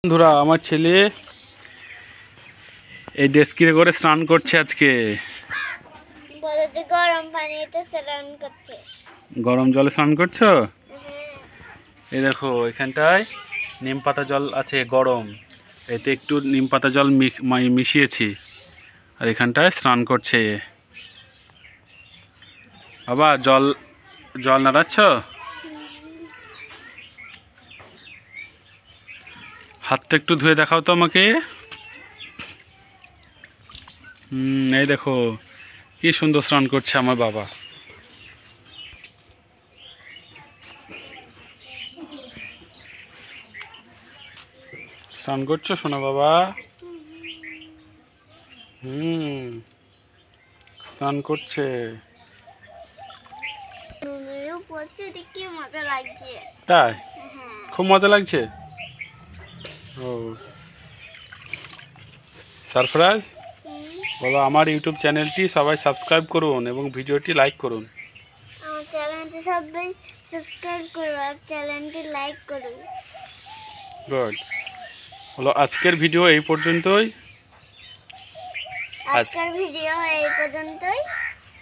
বন্ধুরা, আমার ছেলে এই ডেস্কিতে করে স্নান করছে আজকে। গরম পানিতে স্নান করছে। গরম জলে স্নান করছো? এই দেখো, এখানটায় নিম পাতা জল আছে গরম, এতে একটু নিম পাতা জল মিশিয়েছি, আর এখানটায় স্নান করছে। বাবা, জল জল নাড়াচ্ছ? হাতটা একটু ধুয়ে দেখাও তো আমাকে। এই দেখো কি সুন্দর স্নান করছে আমার বাবা। স্নান করছো শোনো বাবা? স্নান করছে। তাই? খুব মজা লাগছে। ও সারফরাজ, বলো আমার ইউটিউব চ্যানেলটি সবাই সাবস্ক্রাইব করুন এবং ভিডিওটি লাইক করুন। আমার চ্যানেলটি সবাই সাবস্ক্রাইব করুন আর চ্যানেলটি লাইক করুন। গুড। বলো আজকের ভিডিও এই পর্যন্তই।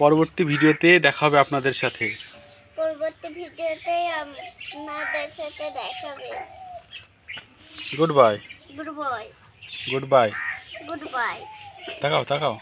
পরবর্তী ভিডিওতে দেখা হবে আপনাদের সাথে। Good bye. Good bye. Good bye. Good bye. তাকাও তাকাও।